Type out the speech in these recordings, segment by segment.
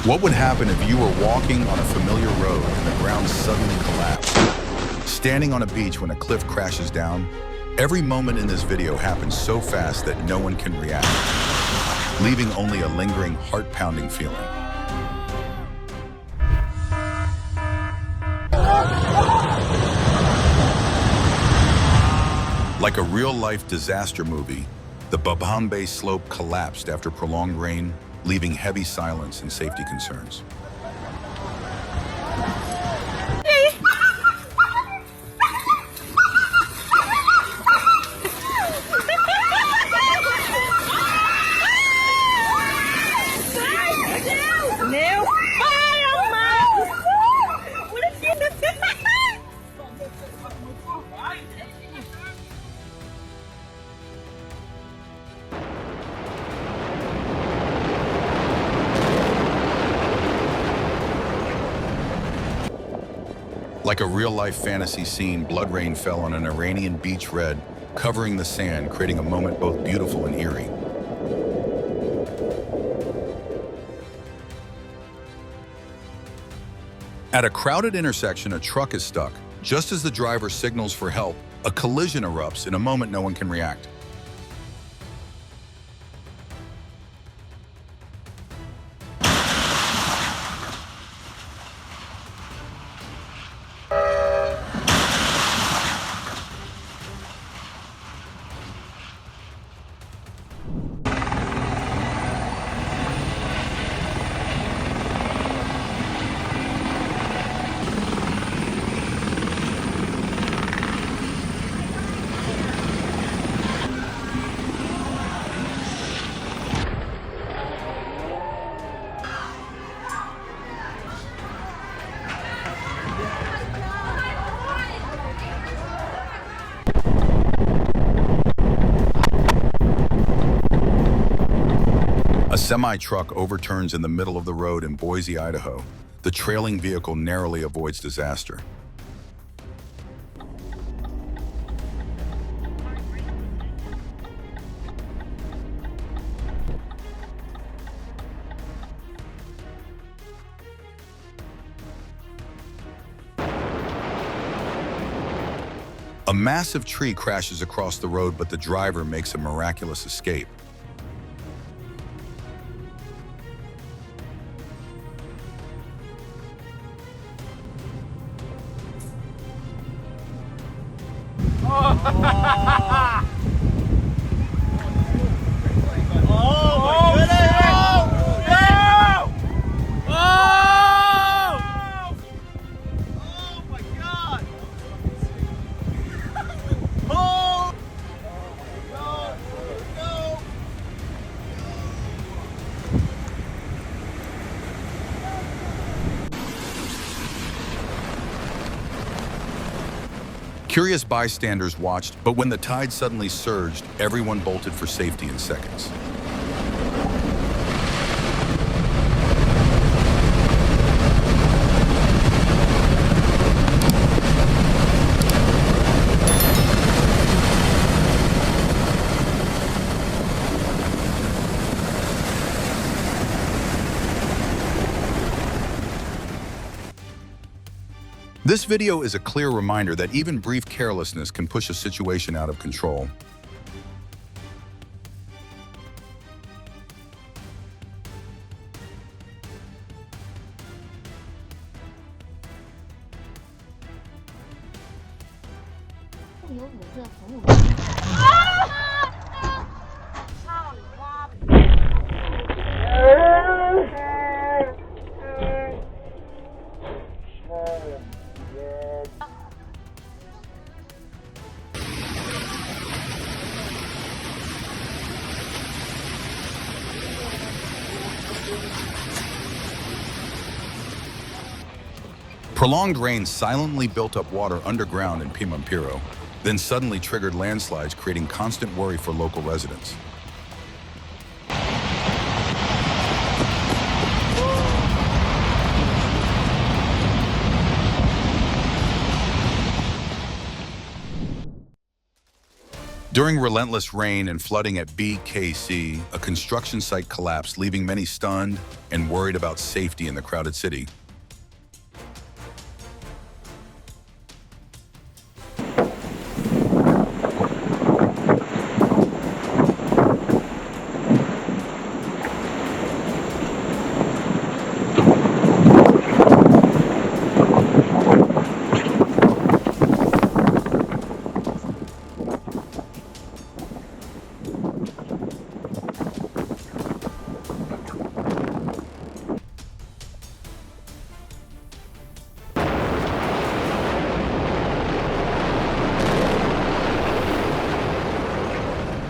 What would happen if you were walking on a familiar road and the ground suddenly collapsed? Standing on a beach when a cliff crashes down? Every moment in this video happens so fast that no one can react, leaving only a lingering, heart-pounding feeling. Like a real-life disaster movie, the Babambe slope collapsed after prolonged rain, leaving heavy silence and safety concerns. Like a real-life fantasy scene, blood rain fell on an Iranian beach red, covering the sand, creating a moment both beautiful and eerie. At a crowded intersection, a truck is stuck. Just as the driver signals for help, a collision erupts. In a moment, no one can react. A semi-truck overturns in the middle of the road in Boise, Idaho. The trailing vehicle narrowly avoids disaster. A massive tree crashes across the road, but the driver makes a miraculous escape. Curious bystanders watched, but when the tide suddenly surged, everyone bolted for safety in seconds. This video is a clear reminder that even brief carelessness can push a situation out of control. Prolonged rain silently built up water underground in Pimampiro, then suddenly triggered landslides, creating constant worry for local residents. During relentless rain and flooding at BKC, a construction site collapsed, leaving many stunned and worried about safety in the crowded city.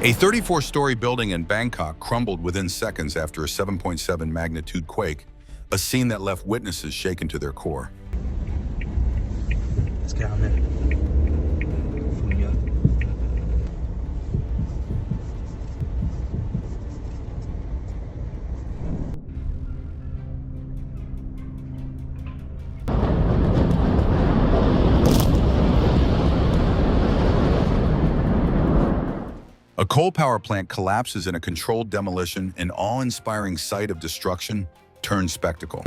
A 34-story building in Bangkok crumbled within seconds after a 7.7 magnitude quake, a scene that left witnesses shaken to their core. A coal power plant collapses in a controlled demolition, an awe-inspiring sight of destruction turned spectacle.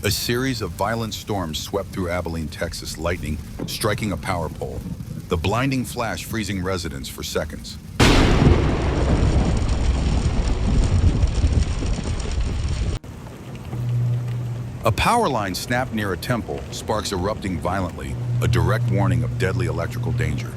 A series of violent storms swept through Abilene, Texas, lightning striking a power pole, the blinding flash freezing residents for seconds. A power line snapped near a temple, sparks erupting violently, a direct warning of deadly electrical danger.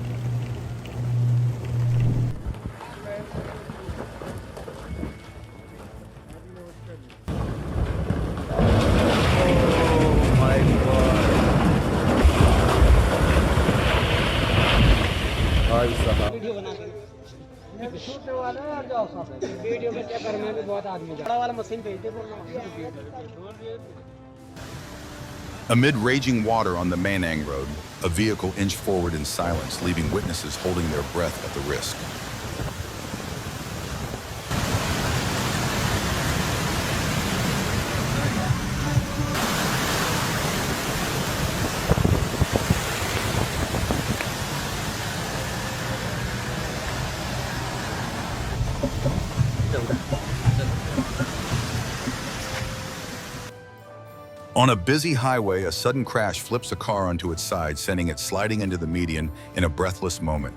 Amid raging water on the Manang Road, a vehicle inched forward in silence, leaving witnesses holding their breath at the risk. On a busy highway, a sudden crash flips a car onto its side, sending it sliding into the median in a breathless moment.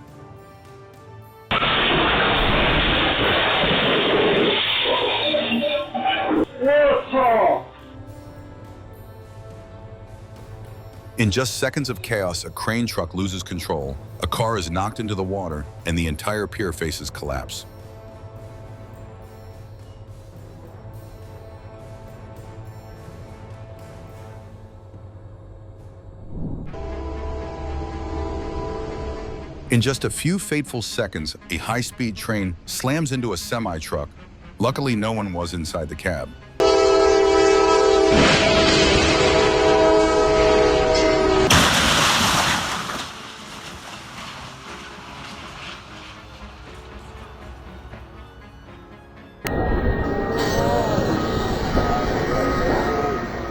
In just seconds of chaos, a crane truck loses control, a car is knocked into the water, and the entire pier faces collapse. In just a few fateful seconds, a high-speed train slams into a semi-truck. Luckily, no one was inside the cab.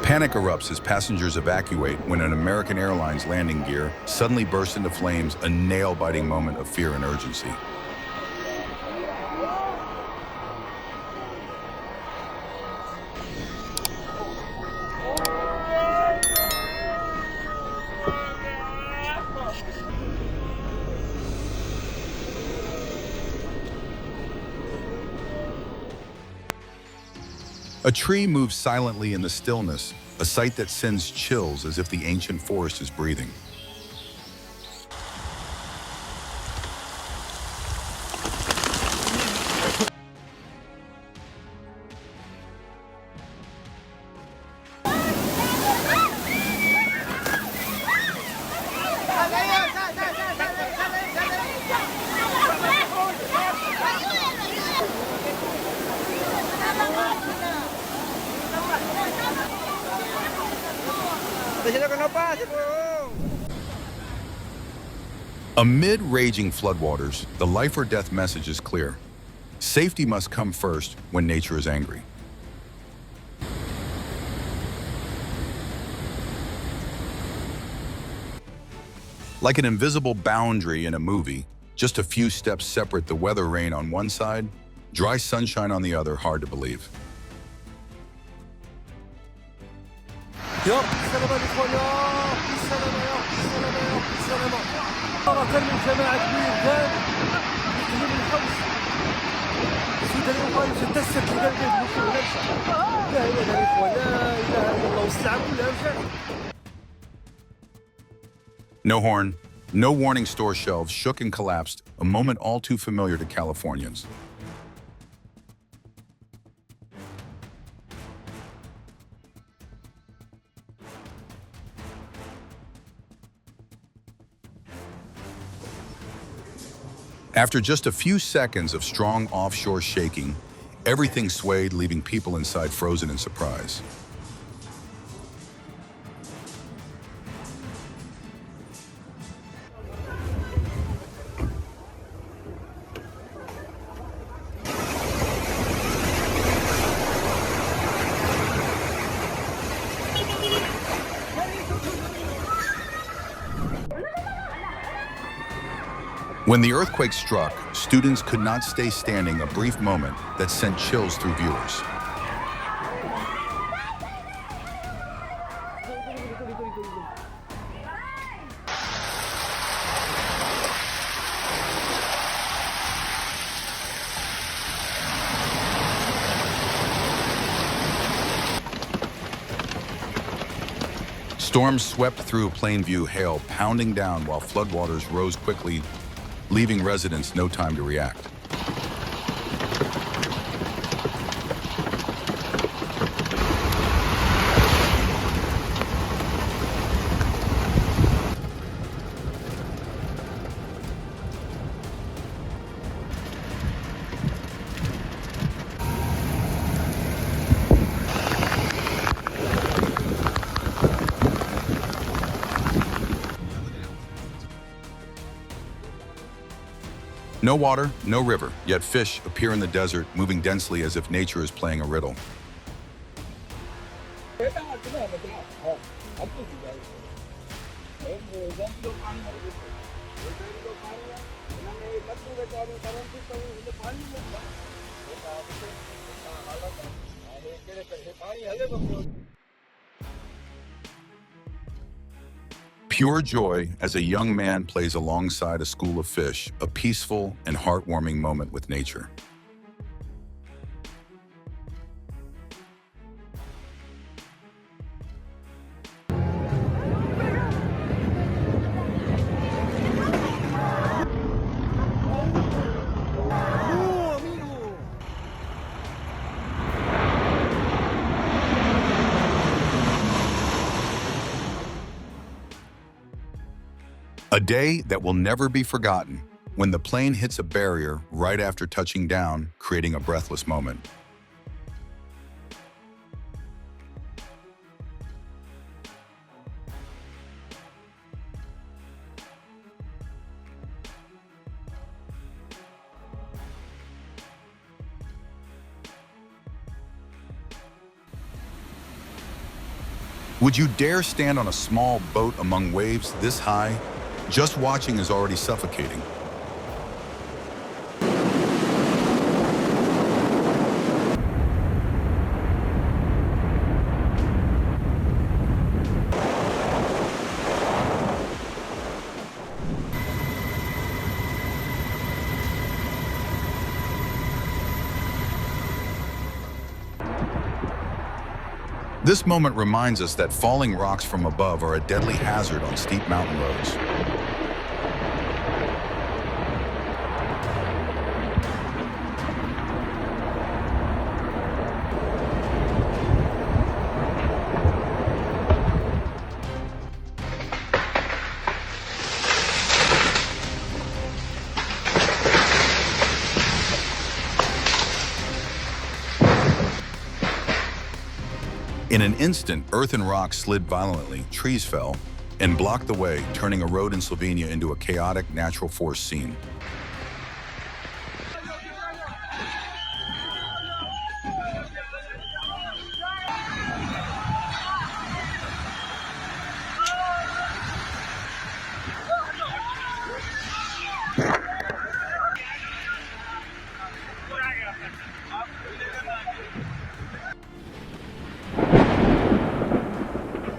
Panic erupts as passengers evacuate when an American Airlines landing gear suddenly bursts into flames, a nail-biting moment of fear and urgency. A tree moves silently in the stillness, a sight that sends chills as if the ancient forest is breathing. Amid raging floodwaters, the life or death message is clear. Safety must come first when nature is angry. Like an invisible boundary in a movie, just a few steps separate the weather rain on one side, dry sunshine on the other. Hard to believe. No horn, no warning. Store shelves shook and collapsed, a moment all too familiar to Californians. After just a few seconds of strong offshore shaking, everything swayed, leaving people inside frozen in surprise. When the earthquake struck, students could not stay standing, a brief moment that sent chills through viewers. Storms swept through Plainview, hail pounding down while floodwaters rose quickly, leaving residents no time to react. No water, no river, yet fish appear in the desert, moving densely as if nature is playing a riddle. Pure joy as a young man plays alongside a school of fish, a peaceful and heartwarming moment with nature. A day that will never be forgotten when the plane hits a barrier right after touching down, creating a breathless moment. Would you dare stand on a small boat among waves this high? Just watching is already suffocating. This moment reminds us that falling rocks from above are a deadly hazard on steep mountain roads. In an instant, earth and rock slid violently, trees fell, and blocked the way, turning a road in Slovenia into a chaotic natural force scene.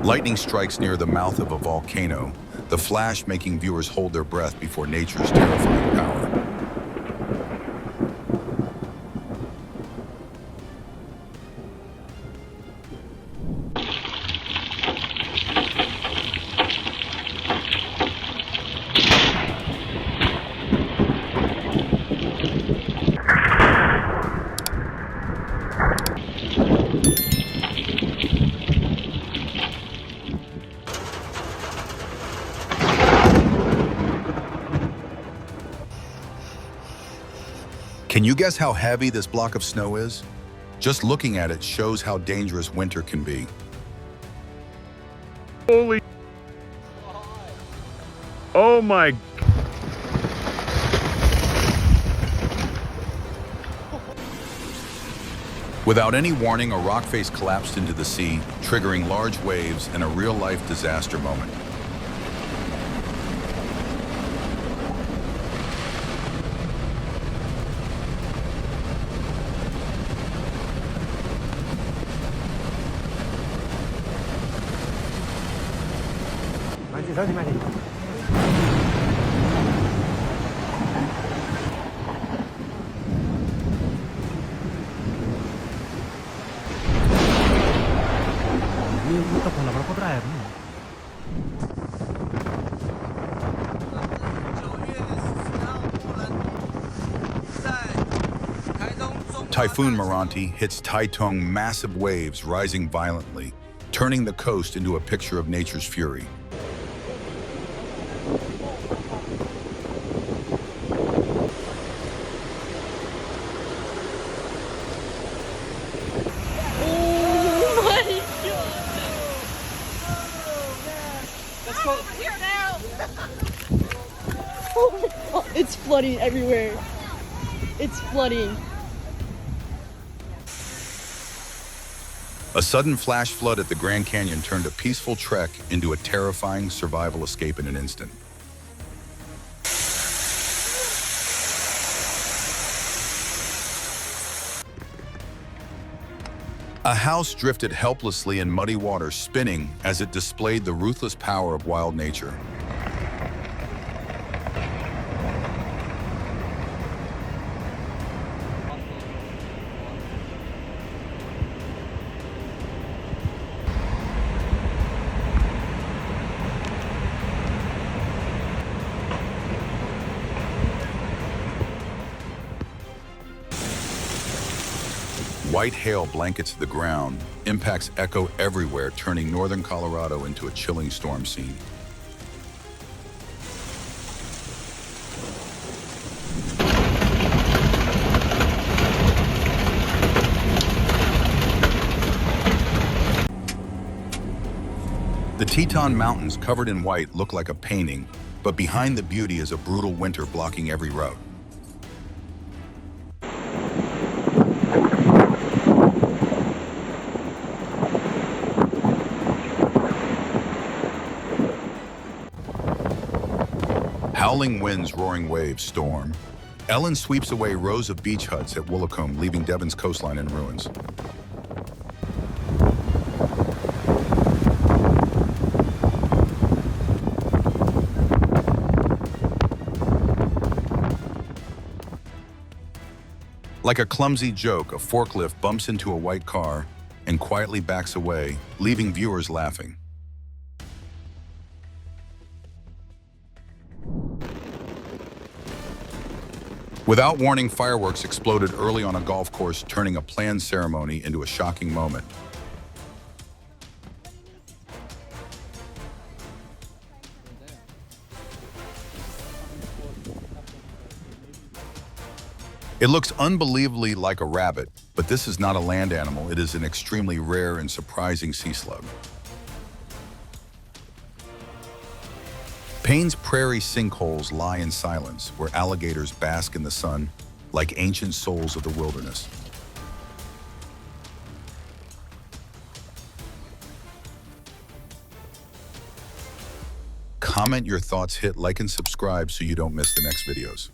Lightning strikes near the mouth of a volcano, the flash making viewers hold their breath before nature's terrifying power. Can you guess how heavy this block of snow is? Just looking at it shows how dangerous winter can be. Holy. Oh my. Without any warning, a rock face collapsed into the sea, triggering large waves and a real-life disaster moment. Typhoon Meranti hits Taitung, massive waves rising violently, turning the coast into a picture of nature's fury. Oh my god! Let's go over here now! Oh my god, it's flooding everywhere. It's flooding. A sudden flash flood at the Grand Canyon turned a peaceful trek into a terrifying survival escape in an instant. A house drifted helplessly in muddy water, spinning as it displayed the ruthless power of wild nature. White hail blankets the ground, impacts echo everywhere, turning northern Colorado into a chilling storm scene. The Teton Mountains, covered in white, look like a painting, but behind the beauty is a brutal winter blocking every route. Howling winds, roaring waves, storm. Ellen sweeps away rows of beach huts at Woolacombe, leaving Devon's coastline in ruins. Like a clumsy joke, a forklift bumps into a white car and quietly backs away, leaving viewers laughing. Without warning, fireworks exploded early on a golf course, turning a planned ceremony into a shocking moment. It looks unbelievably like a rabbit, But this is not a land animal, it is an extremely rare and surprising sea slug. Payne's prairie sinkholes lie in silence, where alligators bask in the sun like ancient souls of the wilderness. Comment your thoughts, hit like and subscribe so you don't miss the next videos.